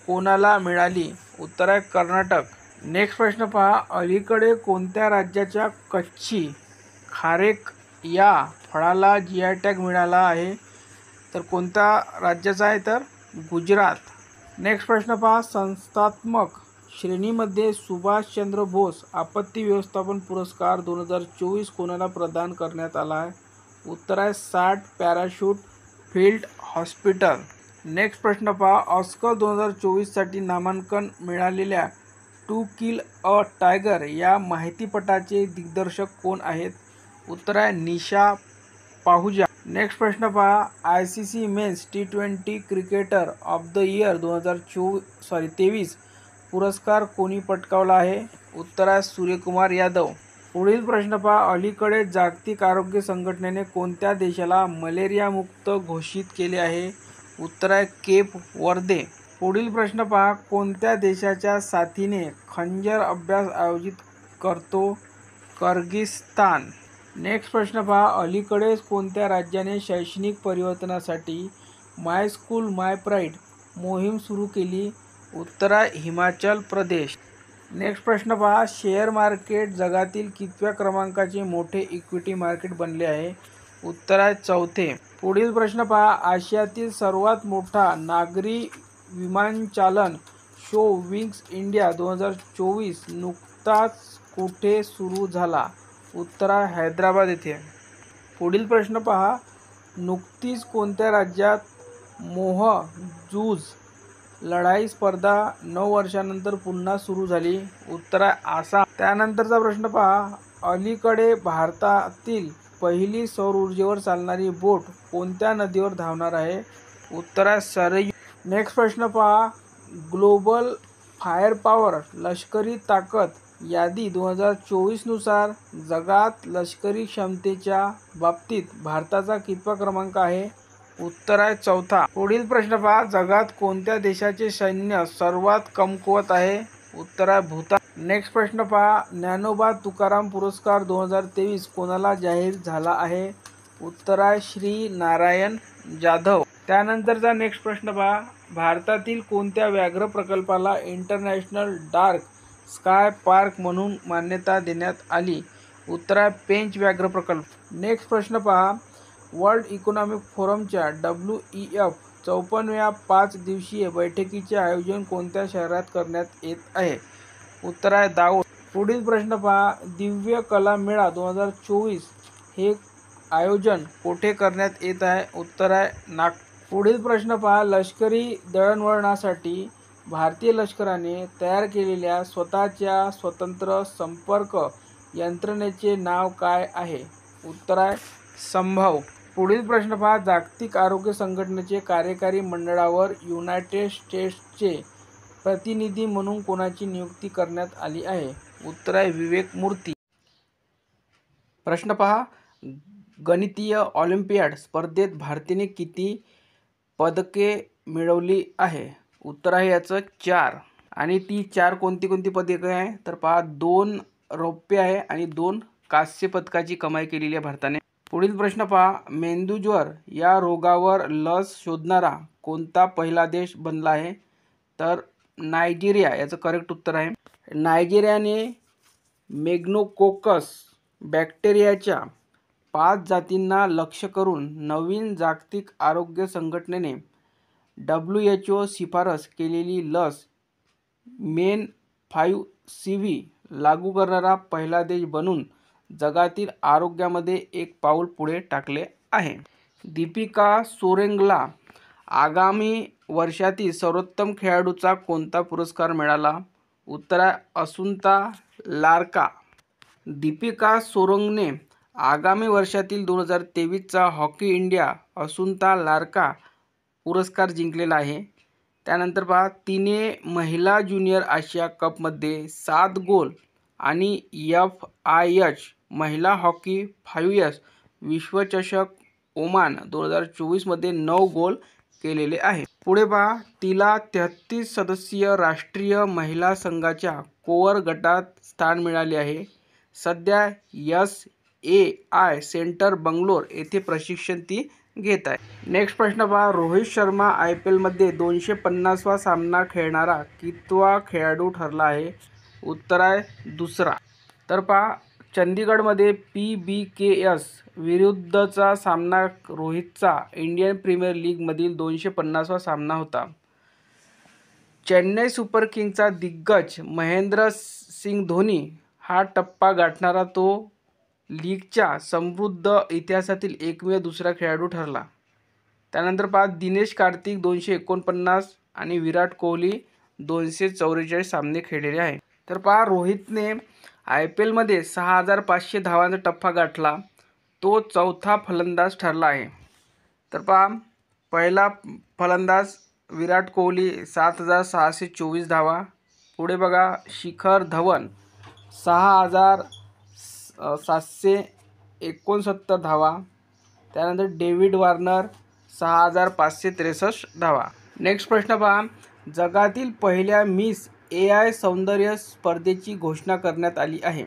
कोणाला मिळाली? उत्तर आहे कर्नाटक. नेक्स्ट प्रश्न पहा, अलीकडे कोणत्या राज्याच्या कच्छी खारेक या फळाला GI टॅग मिळाला आहे? तर कोणत्या राज्याचा आहे? तर गुजरात. नेक्स्ट प्रश्न पहा, संस्थात्मक श्रेणीमध्ये सुभाषचंद्र बोस आपत्ती व्यवस्थापन पुरस्कार 2024 कोणाला प्रदान करण्यात आला आहे? उत्तर आहे 60 पॅराशूट फील्ड हॉस्पिटल. नेक्स्ट प्रश्न पहा, ऑस्कर 2024 साठी नामांकन मिळालेल्या टू किल अ टायगर या माहितीपटाचे दिग्दर्शक कोण आहेत? उत्तर आहे निशा पाहुजा. नेक्स्ट प्रश्न पहा, ICC men's T20 cricketer of the year 2023 पुरस्कार कोणी पटकावला आहे? उत्तर आहे सूर्यकुमार यादव. पुढील प्रश्न पहा, अलीकडे जागतिक आरोग्य संघटनेने कोणत्या देशाला मलेरियामुक्त घोषित केले आहे? उत्तर आहे केप वर्दे. पुढील प्रश्न पहा, कोणत्या देशाच्या साथीने खंजर अभ्यास आयोजित करतो? किर्गिझस्तान. नेक्स्ट प्रश्न पहा, अलीकडेच कोणत्या राज्याने शैक्षणिक परिवर्तनासाठी माय स्कूल माय प्राईड मोहीम सुरू केली? उत्तर आहे हिमाचल प्रदेश. नेक्स्ट प्रश्न पहा, शेअर मार्केट जगातील कितव्या क्रमांकाचे मोठे इक्विटी मार्केट बनले आहे? उत्तर आहे चौथे. पुढील प्रश्न पहा, आशियातील सर्वात मोठा नागरी विमानचालन शो विंग्स इंडिया 2024 नुकताच कुठे सुरू झाला? उत्तर आहे हैदराबाद येथे. पुढील प्रश्न पहा, नुकतीच कोणत्या राज्यात मोहजूज लढाई स्पर्धा 9 वर्षांनंतर पुन्हा सुरू झाली? उत्तर आहे आसाम. त्यानंतरचा प्रश्न पहा, अलीकडे भारतातील पहिली सौर ऊर्जेवर चालणारी बोट कोणत्या नदीवर धावणार आहे? उत्तर आहे सरयू. नेक्स्ट प्रश्न पहा, ग्लोबल फायर पॉवर लष्करी ताकद यादी 2024 नुसार जगात लष्करी क्षमतेच्या बाबतीत भारताचा कितवा क्रमांक आहे? उत्तर आहे चौथा. पुढील प्रश्न पहा, जगात कोणत्या देशाचे सैन्य सर्वात कमकुवत आहे? उत्तर आहे भूतान. नेक्स्ट प्रश्न पहा, ज्ञानोबा तुकाराम पुरस्कार 2023 कोणाला जाहीर झाला आहे? उत्तर आहे श्री नारायण जाधव. त्यानंतरचा नेक्स्ट प्रश्न पहा, भारतातील कोणत्या व्याघ्र प्रकल्पाला इंटरनॅशनल डार्क स्काय पार्क म्हणून मान्यता देण्यात आली? उत्तर आहे पेंच व्याघ्र प्रकल्प. नेक्स्ट प्रश्न पहा, वर्ल्ड इकॉनॉमिक फोरमच्या WEF 54व्या 5 दिवसीय बैठकीचे आयोजन कोणत्या शहरात करण्यात येत आहे? उत्तर आहे दावोस. पुढील प्रश्न पहा, दिव्य कला मेळा 2024 हे आयोजन कोठे करण्यात येत आहे? उत्तर आहे नागपूर. पुढील प्रश्न पहा, लष्करी दळणवळणासाठी भारतीय लष्कराने तयार केलेल्या स्वतःच्या स्वतंत्र संपर्क यंत्रणेचे नाव काय आहे? उत्तर आहे संभव. पुढील प्रश्न पहा, जागतिक आरोग्य संघटनेचे कार्यकारी मंडळावर युनायटेड स्टेट्सचे प्रतिनिधी म्हणून कोणाची नियुक्ती करण्यात आली आहे? उत्तर आहे विवेक मूर्ती. प्रश्न पहा, गणितीय ऑलिम्पियाड स्पर्धेत भारताने किती पदके मिळवली आहे? उत्तर आहे याचं 4. आणि ती 4 कोणती कोणती पदके आहे? तर पहा, 2 रौप्य आहे आणि 2 कांस्य पदकाची कमाई केलेली आहे भारताने. पुढील प्रश्न पहा, मेंदूज्वर या रोगावर लस शोधणारा कोणता पहिला देश बनला आहे? तर नायजेरिया याचं करेक्ट उत्तर आहे. नायजेरियाने मेग्नोकोकस बॅक्टेरियाच्या 5 जातींना लक्ष्य करून नवीन जागतिक आरोग्य संघटनेने WHO शिफारस केलेली लस मेन 5CV लागू करणारा पहिला देश बनून जगातील आरोग्यामध्ये एक पाऊल पुढे टाकले आहे. दीपिका सोरेंगला आगामी वर्षातील सर्वोत्तम खेळाडूचा कोणता पुरस्कार मिळाला? उत्तर आहे असुंता लार्का. दीपिका सोरेंगने आगामी वर्षातील 2023चा हॉकी इंडिया असुंता लार्का पुरस्कार जिंकलेला आहे. त्यानंतर पहा, तिने महिला ज्युनियर आशिया कपमध्ये 7 गोल आणि FIH महिला हॉकी 5S विश्वचषक ओमान 2024 मध्ये 9 गोल केलेले आहे. पुढे पहा, तिला 33 सदस्यीय राष्ट्रीय महिला संघाच्या कोअर गटात स्थान मिळाले आहे. सध्या SAI सेंटर बंगलोर येथे प्रशिक्षण ती घेत आहे. नेक्स्ट प्रश्न पहा, रोहित शर्मा IPL मध्ये 250वा सामना खेळणारा कितवा खेळाडू ठरला आहे? उत्तर आहे दुसरा. तर पहा, चंदीगडमध्ये PBKS विरुद्धचा सामना रोहितचा इंडियन प्रीमियर लीगमधील 250वा सामना होता. चेन्नई सुपर किंग्सचा दिग्गज महेंद्र सिंग धोनी हा टप्पा गाठणारा तो लीगच्या समृद्ध इतिहासातील एकमेव दुसरा खेळाडू ठरला. त्यानंतर पहा, दिनेश कार्तिक 249 आणि विराट कोहली 244 सामने खेळलेले आहे. तर पहा, रोहितने IPL मध्ये 6500 धावांचा टप्पा गाठला. तो चौथा फलंदाज ठरला आहे. तर पहा, पहिला फलंदाज विराट कोहली 7624 धावा. पुढे बघा, शिखर धवन 6769 धावा. त्यानंतर डेव्हिड वॉर्नर 6563 धावा. नेक्स्ट प्रश्न पहा, जगातील पहिल्या मिस AI सौंदर्य स्पर्धेची घोषणा करण्यात आली आहे.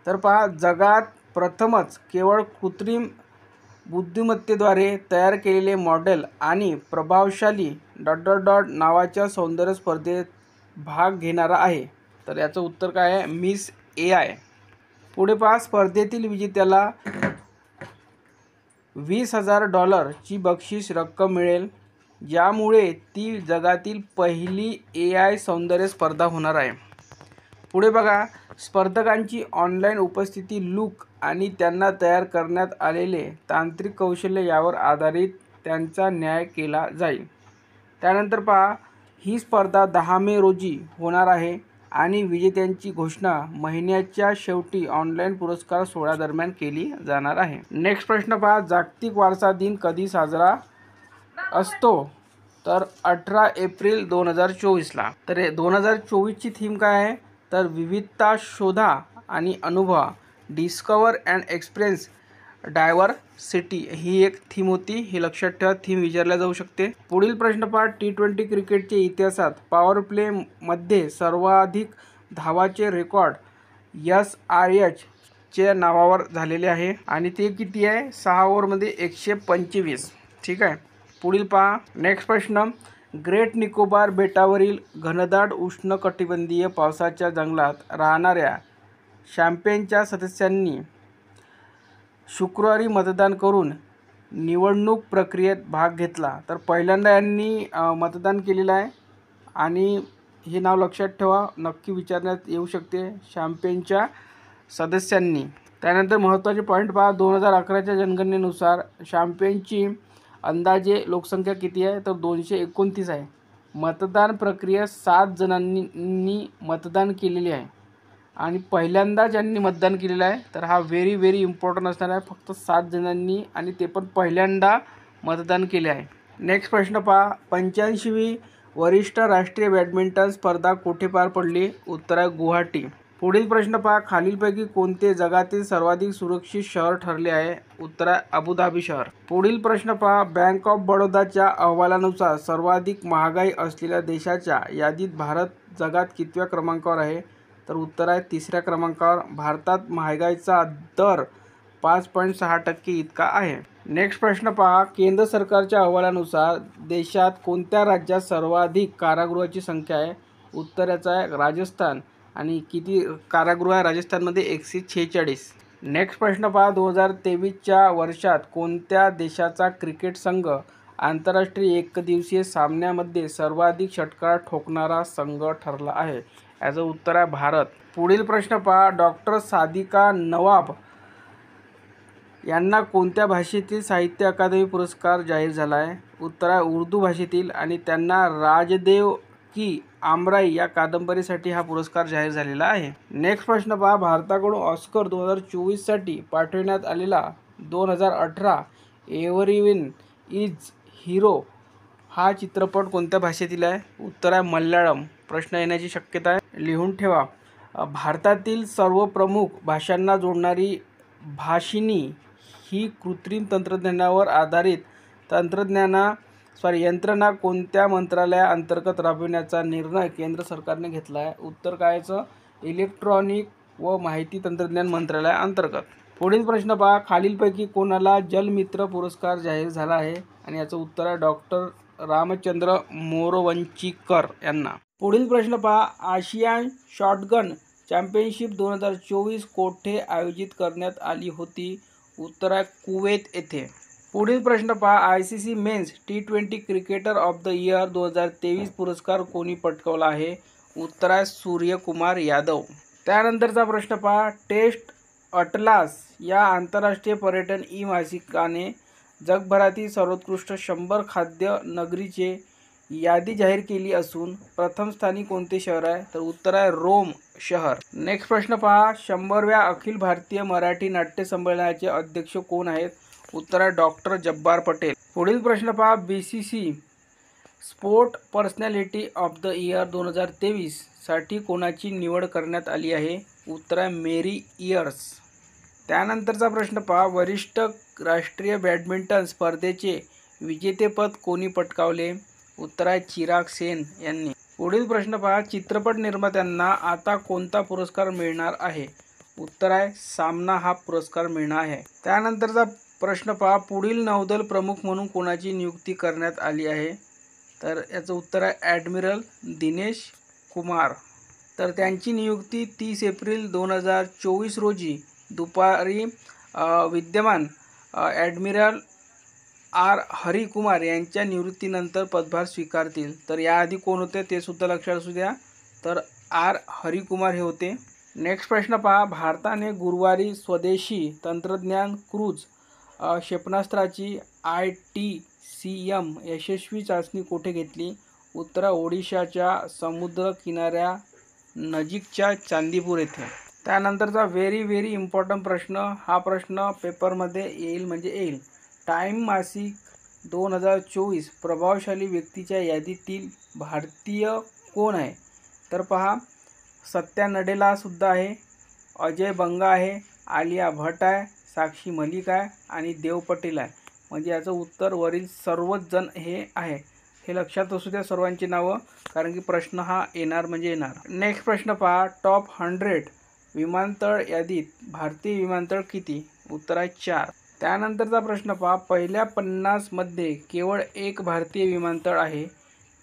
तर पहा, जगात प्रथमच केवळ कृत्रिम बुद्धिमत्तेद्वारे तयार केलेले मॉडेल आणि प्रभावशाली ... नावाच्या सौंदर्य स्पर्धेत भाग घेणारा आहे? तर याचं उत्तर काय आहे? Miss AI. पुढे पहा, स्पर्धेतील विजेत्याला $20,000 ची बक्षीस रक्कम मिळेल, ज्यामुळे ती जगातील पहिली AI सौंदर्य स्पर्धा होणार आहे. पुढे बघा, स्पर्धकांची ऑनलाईन उपस्थिती, लूक आणि त्यांना तयार करण्यात आलेले तांत्रिक कौशल्य यावर आधारित त्यांचा न्याय केला जाईल. त्यानंतर पहा, ही स्पर्धा 10 मे रोजी होणार आहे आणि विजेत्यांची घोषणा महिन्याच्या शेवटी ऑनलाईन पुरस्कार सोहळ्यादरम्यान केली जाणार आहे. नेक्स्ट प्रश्न पहा, जागतिक वारसा दिन कधी साजरा असतो? तर 18 एप्रिल 2024ला. तर 2024ची थीम काय आहे? तर विविधता शोधा आणि अनुभवा, डिस्कवर अँड एक्सपिरियन्स डायव्हर्सिटी ही एक थीम होती. ही लक्षात ठेवा, थीम विचारल्या जाऊ शकते. पुढील प्रश्न पहा, T20 क्रिकेटच्या इतिहासात पॉवर प्ले मध्ये सर्वाधिक धावाचे रेकॉर्ड SRH च्या नावावर झालेले आहे आणि ते किती आहे? 6 ओव्हरमध्ये 125. ठीक आहे. पुढील पहा, नेक्स्ट प्रश्न, ग्रेट निकोबार बेटावरील घनदाट उष्णकटिबंधीय पावसाच्या जंगलात राहणाऱ्या शॅम्पेनच्या सदस्यांनी शुक्रवारी मतदान करून निवडणूक प्रक्रियेत भाग घेतला. तर पहिल्यांदा यांनी मतदान केलेलं आहे आणि हे नाव लक्षात ठेवा, नक्की विचारण्यात येऊ शकते, शॅम्पेनच्या सदस्यांनी. त्यानंतर महत्त्वाचे पॉईंट पहा, 2011च्या जनगणनेनुसार शॅम्पेनची अंदाजे लोकसंख्या किती आहे? तर 229 आहे. मतदान प्रक्रियेत 7 जणांनी मतदान केलेले आहे आणि पहिल्यांदा ज्यांनी मतदान केलेलं आहे, तर हा व्हेरी इम्पॉर्टंट असणार आहे. फक्त 7 जणांनी आणि ते पण पहिल्यांदा मतदान केले आहे. नेक्स्ट प्रश्न पहा, 85वी वरिष्ठ राष्ट्रीय बॅडमिंटन स्पर्धा कुठे पार पडली? उत्तर आहे गुवाहाटी. पुढील प्रश्न पहा, खालीलपैकी कोणते जगातील सर्वाधिक सुरक्षित शहर ठरले आहे? उत्तर आहे अबुधाबी शहर. पुढील प्रश्न पहा, बँक ऑफ बडोदाच्या अहवालानुसार सर्वाधिक महागाई असलेल्या देशाच्या यादीत भारत जगात कितव्या क्रमांकावर आहे? तर उत्तर आहे 3ऱ्या क्रमांकावर. भारतात महागाईचा दर 5.6% इतका आहे. नेक्स्ट प्रश्न पहा, केंद्र सरकारच्या अहवालानुसार देशात कोणत्या राज्यात सर्वाधिक कारागृहाची संख्या आहे? उत्तर याचं आहे राजस्थान. आणि किती कारागृह आहे राजस्थानमध्ये? 146. नेक्स्ट प्रश्न पहा, 2023च्या वर्षात कोणत्या देशाचा क्रिकेट संघ आंतरराष्ट्रीय एकदिवसीय सामन्यामध्ये सर्वाधिक षटकार ठोकणारा संघ ठरला आहे? याचं उत्तर आहे भारत. पुढील प्रश्न पहा, डॉक्टर सादिका नवाब यांना कोणत्या भाषेतील साहित्य अकादमी पुरस्कार जाहीर झाला आहे? उत्तर आहे उर्दू भाषेतील आणि त्यांना राजदेव की आमराई या कादंबरीसाठी हा पुरस्कार जाहीर झालेला आहे. नेक्स्ट प्रश्न पहा, भारताकडून ऑस्कर 2024साठी पाठविण्यात आलेला 2018 एव्हरीवन इज हिरो हा चित्रपट कोणत्या भाषेतील आहे? उत्तर आहे मल्याळम. प्रश्न येण्याची शक्यता आहे, लिहून ठेवा. भारतातील सर्व प्रमुख भाषांना जोडणारी भाषिणी ही कृत्रिम तंत्रज्ञानावर आधारित यंत्रणा कोणत्या मंत्रालयाअंतर्गत राबविण्याचा निर्णय केंद्र सरकारने घेतला आहे? उत्तर कायचं? इलेक्ट्रॉनिक व माहिती तंत्रज्ञान मंत्रालयाअंतर्गत. पुढील प्रश्न पहा, खालीलपैकी कोणाला जलमित्र पुरस्कार जाहीर झाला आहे? आणि याचं उत्तर आहे डॉक्टर रामचंद्र मोरवंचीकर यांना. पुढील प्रश्न पहा, आशियान शॉटगन चॅम्पियनशिप 2024 कोठे आयोजित करण्यात आली होती? उत्तर आहे कुवेत येथे. पुढील प्रश्न पहा, ICC men's T20 cricketer of the year 2023 पुरस्कार कोणी पटकावला आहे? उत्तर आहे सूर्यकुमार यादव. त्यानंतरचा प्रश्न पहा, टेस्ट अटलास या आंतरराष्ट्रीय पर्यटन मासिकाने जगभरातील सर्वोत्कृष्ट 100 खाद्य नगरीचे यादी जाहीर केली असून प्रथम स्थानी कोणते शहर आहे? तर उत्तर आहे रोम शहर. नेक्स्ट प्रश्न पहा, 100व्या अखिल भारतीय मराठी नाट्य संमेलनाचे अध्यक्ष कोण आहेत? उत्तर आहे डॉक्टर जब्बार पटेल. पुढील प्रश्न पहा, BCC sport personality of the year 2023 साठी कोणाची निवड करण्यात आली आहे? उत्तर आहे मेरी इयर्स. त्यानंतरचा प्रश्न पहा, वरिष्ठ राष्ट्रीय बॅडमिंटन स्पर्धेचे विजेतेपद कोणी पटकावले? उत्तर आहे चिराग सेन यांनी. पुढील प्रश्न पहा, चित्रपट निर्मात्यांना आता कोणता पुरस्कार मिळणार आहे? उत्तर आहे सामना हा पुरस्कार मिळणार आहे. त्यानंतरचा प्रश्न पहा, पुढील नौदल प्रमुख म्हणून कोणाची नियुक्ती करण्यात आली आहे? तर याचं उत्तर आहे ॲडमिरल दिनेश कुमार. तर त्यांची नियुक्ती 30 एप्रिल 2024 रोजी दुपारी विद्यमान ॲडमिरल आर हरिकुमार यांच्या निवृत्तीनंतर पदभार स्वीकारतील. तर याआधी कोण होते ते सुद्धा लक्षात असू द्या. तर आर हरिकुमार हे होते. नेक्स्ट प्रश्न पहा. भारताने गुरुवारी स्वदेशी तंत्रज्ञान क्रूझ क्षेपणास्त्राची ITCM यशस्वी चाचणी कोठे घेतली? उत्तर ओडिशाच्या समुद्र किनाऱ्या नजीकच्या चांदीपूर येथे. त्यानंतरचा व्हेरी इम्पॉर्टंट प्रश्न. हा प्रश्न पेपरमध्ये येईल म्हणजे येईल. टाइम मासिक 2024 प्रभावशाली व्यक्तीच्या यादीतील भारतीय कोण आहे? तर पहा, सत्या नडेला सुद्धा आहे, अजय बंगा आहे, आलिया भट्ट आहे, साक्षी मलिक आहे आणि देव पटेल आहे. म्हणजे याचं उत्तर वरील सर्वच जण हे आहे. हे लक्षात असू द्या सर्वांची नावं, कारण की प्रश्न हा येणार म्हणजे येणार. नेक्स्ट प्रश्न पहा. टॉप 100 विमानतळ यादीत भारतीय विमानतळ किती? उत्तर आहे 4. त्यानंतरचा प्रश्न पहा. पहिल्या 50 मध्ये केवळ एक भारतीय विमानतळ आहे,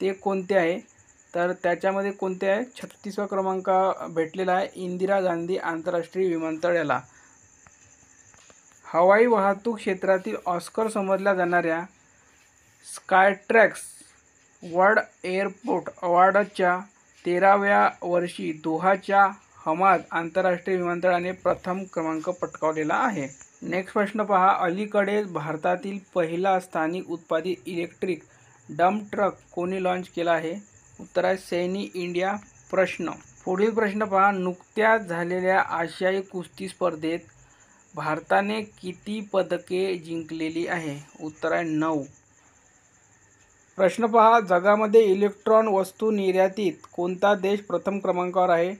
ते कोणते आहे? तर त्याच्यामध्ये कोणते आहे? 36वा क्रमांक भेटलेला आहे इंदिरा गांधी आंतरराष्ट्रीय विमानतळ याला. हवाई वाहतूक क्षेत्रातील ऑस्कर समजल्या जाणाऱ्या स्कायट्रॅक्स वर्ल्ड एअरपोर्ट अवॉर्डच्या 13व्या वर्षी दोहाच्या हमाद आंतरराष्ट्रीय विमानतळाने प्रथम क्रमांक पटकावलेला आहे. नेक्स्ट प्रश्न पहा. अलीकडेच भारतातील पहिला स्थानिक उत्पादित इलेक्ट्रिक डंप ट्रक कोणी लॉन्च केला आहे? उत्तर आहे सैनी इंडिया. प्रश्न. पुढील प्रश्न पहा. नुकत्याच झालेल्या आशियाई कुस्ती स्पर्धेत भारताने किती पदके जिंकलेली आहे? उत्तर आहे 9. प्रश्न पहा. जगामध्ये इलेक्ट्रॉन वस्तू निर्यातीत कोणता देश प्रथम क्रमांकावर आहे?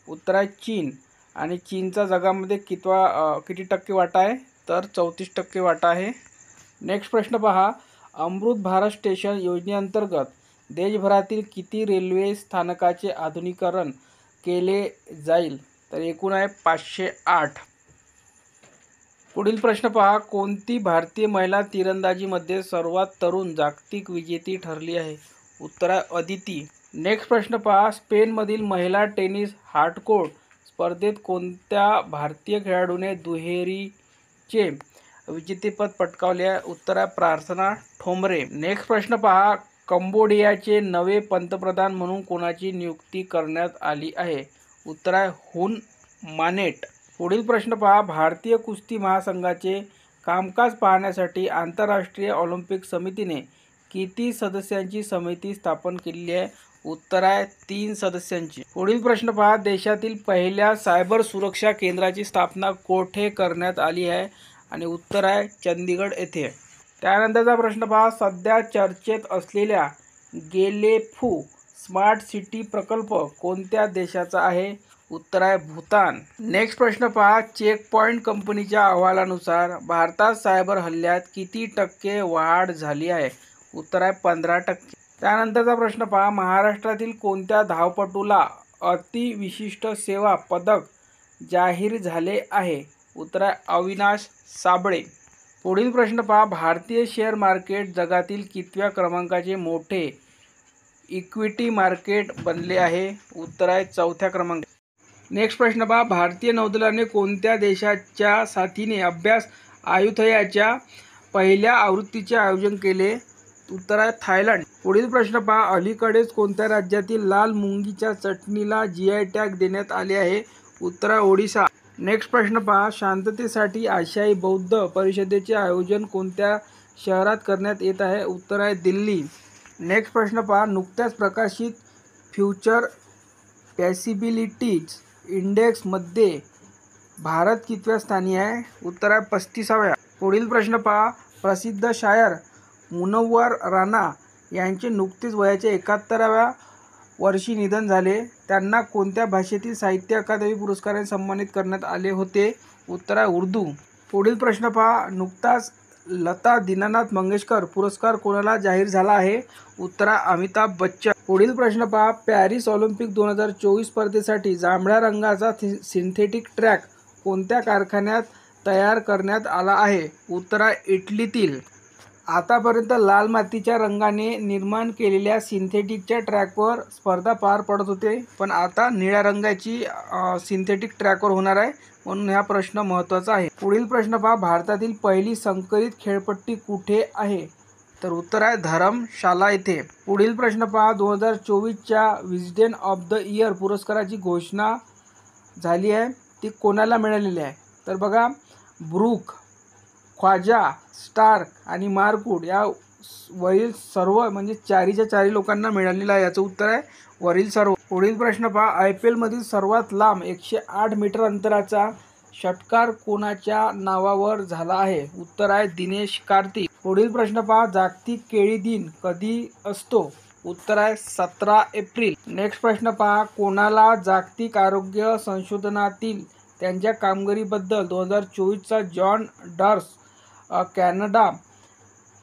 उत्तर आहे चीन. आणि चीनचा जगामध्ये किती टक्के वाटा आहे? तर 34% वाटा आहे. नेक्स्ट प्रश्न पहा. अमृत भारत स्टेशन योजनेअंतर्गत देशभरातील किती रेल्वे स्थानकाचे आधुनिकीकरण केले जाईल? तर एकूण आहे 508. पुढील प्रश्न पहा. कोणती भारतीय महिला तिरंदाजीमध्ये सर्वात तरुण जागतिक विजेती ठरली आहे? उत्तर आहे अदिती. नेक्स्ट प्रश्न पहा. स्पेनमधील महिला टेनिस हार्डकोर्ट स्पर्धेत कोणत्या भारतीय खेळाडूने दुहेरीचे विजेतेपद पटकावले आहे? उत्तर आहे प्रार्थना ठोंबरे. नेक्स्ट प्रश्न पहा. कंबोडियाचे नवे पंतप्रधान म्हणून कोणाची नियुक्ती करण्यात आली आहे? उत्तर आहे हुन मानेट. पुढील प्रश्न पहा. भारतीय कुस्ती महासंघाचे कामकाज पाहण्यासाठी आंतरराष्ट्रीय ऑलिम्पिक समितीने किती सदस्यांची समिती स्थापन केलेली आहे? उत्तर आहे 3 सदस्यांची. पुढील प्रश्न पहा. देशातील पहिल्या सायबर सुरक्षा केंद्राची स्थापना कोठे करण्यात आली आहे? आणि उत्तर आहे चंदीगड येथे. त्यानंतरचा प्रश्न पहा. सध्या चर्चेत असलेल्या गेलेफू स्मार्ट सिटी प्रकल्प कोणत्या देशाचा आहे? उत्तर आहे भूतान. नेक्स्ट प्रश्न पहा. चेक पॉइंट कंपनीच्या अहवालानुसार भारतात सायबर हल्ल्यात किती टक्के वाढ झाली आहे? उत्तर आहे 15%. त्यानंतरचा प्रश्न पहा. महाराष्ट्रातील कोणत्या धावपटूला अतिविशिष्ट सेवा पदक जाहीर झाले आहे? उत्तर आहे अविनाश साबळे. पुढील प्रश्न पहा. भारतीय शेअर मार्केट जगातील कितव्या क्रमांकाचे मोठे इक्विटी मार्केट बनले आहे? उत्तर आहे 4थ्या क्रमांक. नेक्स्ट प्रश्न पहा. भारतीय नौदलाने कोणत्या देशाच्या साथीने अभ्यास आयुथयाच्या पहिल्या आवृत्तीचे आयोजन केले? उत्तर आहे थायलंड. पुढील प्रश्न पहा. अलीकडेच कोणत्या राज्यातील लाल मुंगीच्या चटणीला GI टॅग देण्यात आले आहे? उत्तर आहे ओडिशा. नेक्स्ट प्रश्न पहा. शांततेसाठी आशियाई बौद्ध परिषदेचे आयोजन कोणत्या शहरात करण्यात येत आहे? उत्तर आहे दिल्ली. नेक्स्ट प्रश्न पहा. नुकत्याच प्रकाशित फ्युचर पॉसिबिलिटीज इंडेक्समध्ये भारत कितव्या स्थानी आहे? उत्तर आहे 35व्या. पुढील प्रश्न पहा. प्रसिद्ध शायर मुनव्वर राणा यांचे नुकतेच वयाच्या 71व्या वर्षी निधन झाले. त्यांना कोणत्या भाषेतील साहित्य अकादमी पुरस्काराने सन्मानित करण्यात आले होते? उत्तर आहे उर्दू. पुढील प्रश्न पहा. नुकताच लता दीनानाथ मंगेशकर पुरस्कार कोणाला जाहीर झाला आहे? उत्तर आहे अमिताभ बच्चन. पुढील प्रश्न पहा. पॅरिस ऑलिम्पिक 2024 स्पर्धेसाठी जांभळ्या रंगाचा सिंथेटिक ट्रॅक कोणत्या कारखान्यात तयार करण्यात आला आहे? उत्तर आहे इटलीतील. आतापर्यंत लाल मातीच्या रंगाने निर्माण केलेल्या सिंथेटिकच्या ट्रॅकवर स्पर्धा पार पडत होते, पण आता निळ्या रंगाची सिंथेटिक ट्रॅकवर होणार आहे, म्हणून हा प्रश्न महत्त्वाचा आहे. पुढील प्रश्न पहा, भारतातील पहिली संकलित खेळपट्टी कुठे आहे? तर उत्तर आहे धरमशाला येथे. पुढील प्रश्न पहा, 2024च्या विस्डन ऑफ द इयर पुरस्काराची घोषणा झाली आहे, ती कोणाला मिळालेली आहे? तर बघा, ब्रूक, ख्वाजा, स्टार्क आणि मार्कवूड या वरील सर्व म्हणजे चारीच्या चारी लोकांना मिळालेलं आहे. याचं उत्तर आहे वरील सर्व. पुढील प्रश्न पहा, IPL मधील सर्वात लांब 108 मीटर अंतराचा षटकार कोणाच्या नावावर झाला आहे? उत्तर आहे दिनेश कार्तिक. पुढील प्रश्न पहा, जागतिक केळी दिन कधी असतो? उत्तर आहे 17 एप्रिल. नेक्स्ट प्रश्न पहा, कोणाला जागतिक आरोग्य संशोधनातील त्यांच्या कामगिरीबद्दल 2024चा John Dirks Canada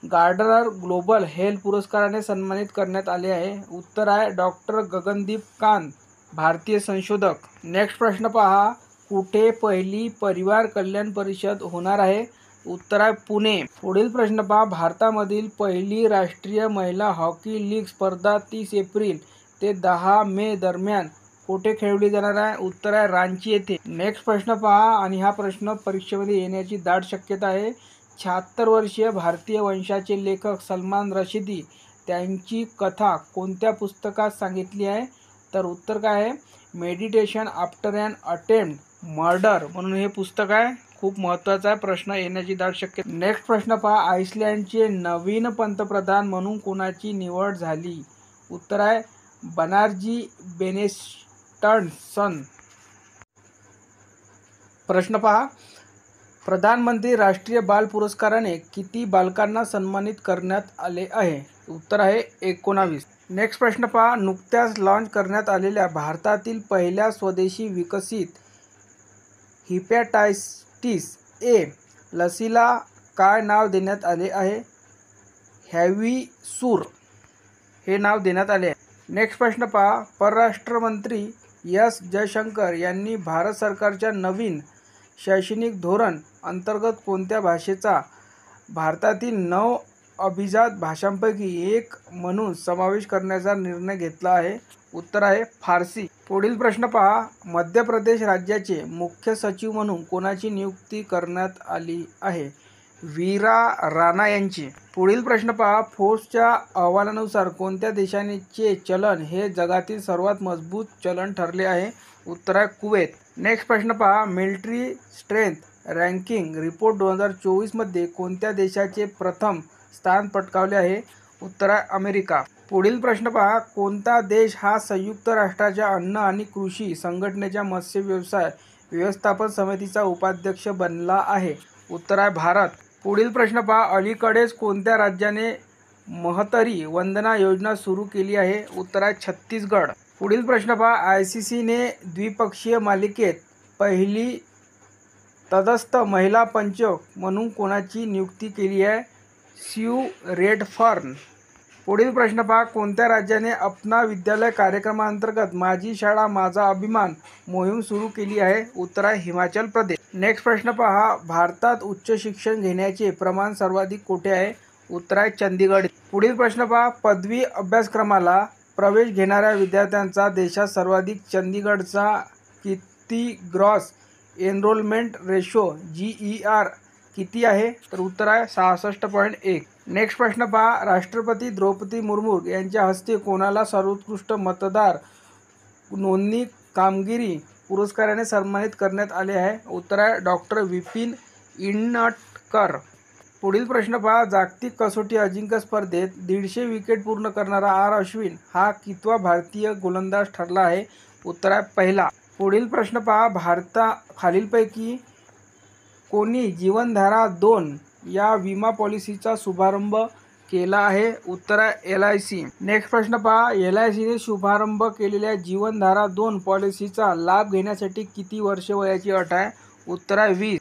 Gairdner global health पुरस्काराने सन्मानित करण्यात आले आहे? उत्तर आहे डॉक्टर गगनदीप कांत, भारतीय संशोधक. नेक्स्ट प्रश्न पहा, कुठे पहिली परिवार कल्याण परिषद होणार आहे? उत्तर आहे पुणे. पुढील प्रश्न पहा, भारतामधील पहिली राष्ट्रीय महिला हॉकी लीग स्पर्धा 30 एप्रिल ते 10 मे दरम्यान कुठे खेळवली जाणार आहे? उत्तर आहे रांची येथे. नेक्स्ट प्रश्न पहा, आणि हा प्रश्न परीक्षेमध्ये येण्याची दाट शक्यता आहे. 76 वर्षीय भारतीय वंशाचे लेखक सलमान रशिदी त्यांची कथा कोणत्या पुस्तकात सांगितली आहे? तर उत्तर काय आहे? Meditation after an attempt murder म्हणून हे पुस्तक आहे. खूप महत्त्वाचा आहे, प्रश्न येण्याची दाट शक्यता. नेक्स्ट प्रश्न पहा, आईसलँडचे नवीन पंतप्रधान म्हणून कोणाची निवड झाली? उत्तर आहे बनार्जी बेनिस्टसन. प्रश्न पहा, प्रधानमंत्री राष्ट्रीय बाल पुरस्काराने किती बालकांना सन्मानित करण्यात आले आहे? उत्तर आहे 19. नेक्स्ट प्रश्न पहा, नुकत्याच लॉन्च करण्यात आलेल्या भारतातील पहिल्या स्वदेशी विकसित हिपॅटायटिस ए लसीला काय नाव देण्यात आले आहे? हॅव्हिसूर हे नाव देण्यात आले आहे. नेक्स्ट प्रश्न पहा, परराष्ट्र मंत्री एस जयशंकर यांनी भारत सरकारच्या नवीन शैक्षणिक धोरण अंतर्गत कोणत्या भाषेचा भारतातील 9 अभिजात भाषांपैकी एक म्हणून समावेश करण्याचा निर्णय घेतला आहे? उत्तर आहे फारसी. पुढील प्रश्न पहा, मध्य प्रदेश राज्याचे मुख्य सचिव म्हणून कोणाची नियुक्ती करण्यात आली आहे? वीरा राणा यांची. पुढील प्रश्न पहा, फोर्ब्सच्या अहवालानुसार कोणत्या देशाचे चलन हे जगातील सर्वात मजबूत चलन ठरले आहे? उत्तर आहे कुवेत. नेक्स्ट प्रश्न पहा, मिलिटरी स्ट्रेंथ रँकिंग रिपोर्ट 2024 मध्ये कोणत्या देशाचे प्रथम स्थान पटकावले आहे? उत्तर आहे अमेरिका. पुढील प्रश्न पहा, कोणता देश हा संयुक्त राष्ट्राच्या अन्न आणि कृषी संघटनेच्या मत्स्य व्यवसाय व्यवस्थापन समितीचा उपाध्यक्ष बनला आहे? उत्तर आहे भारत. पुढील प्रश्न पहा, अलीकडेच कोणत्या राज्याने महतरी वंदना योजना सुरू केली आहे? उत्तर आहे छत्तीसगड. पुढील प्रश्न पहा, ICCने द्विपक्षीय मालिकेत पहिली तटस्थ महिला पंच म्हणून कोणाची नियुक्ती केली आहे? Sue Redfern. पुढील प्रश्न पहा, कोणत्या राज्याने अपना विद्यालय कार्यक्रमांतर्गत माझी शाळा माझा अभिमान मोहीम सुरू केली आहे? उत्तर आहे हिमाचल प्रदेश. नेक्स्ट प्रश्न पहा, भारतात उच्च शिक्षण घेण्याचे प्रमाण सर्वाधिक कुठे आहे? उत्तर आहे चंदीगड. पुढील प्रश्न पहा, पदवी अभ्यासक्रमाला प्रवेश घेणाऱ्या विद्यार्थ्यांचा देशात सर्वाधिक चंदीगडचा किती ग्रॉस एनरोलमेंट रेशो GER किती आहे? तर उत्तर आहे 66.1. नेक्स्ट प्रश्न पहा, राष्ट्रपती द्रौपदी मुर्मू यांच्या हस्ते कोणाला सर्वोत्कृष्ट मतदार नोंदणी कामगिरी पुरस्काराने सन्मानित करण्यात आले आहे? उत्तर आहे डॉक्टर विपिन इटनकर. पुढील प्रश्न पहा, जागतिक कसोटी अजिंक्य स्पर्धेत 150 विकेट पूर्ण करणारा R. हा कितवा भारतीय गोलंदाज ठरला आहे? उत्तर आहे पहिला. पुढील प्रश्न पहा, खालीलपैकी कोणी जीवनधारा 2 या विमा पॉलिसीचा शुभारंभ केला आहे? उत्तर आहे LIC. नेक्स्ट प्रश्न पहा, LICने शुभारंभ केलेल्या जीवनधारा 2 पॉलिसीचा लाभ घेण्यासाठी किती वर्ष वयाची अट आहे? उत्तर आहे 20.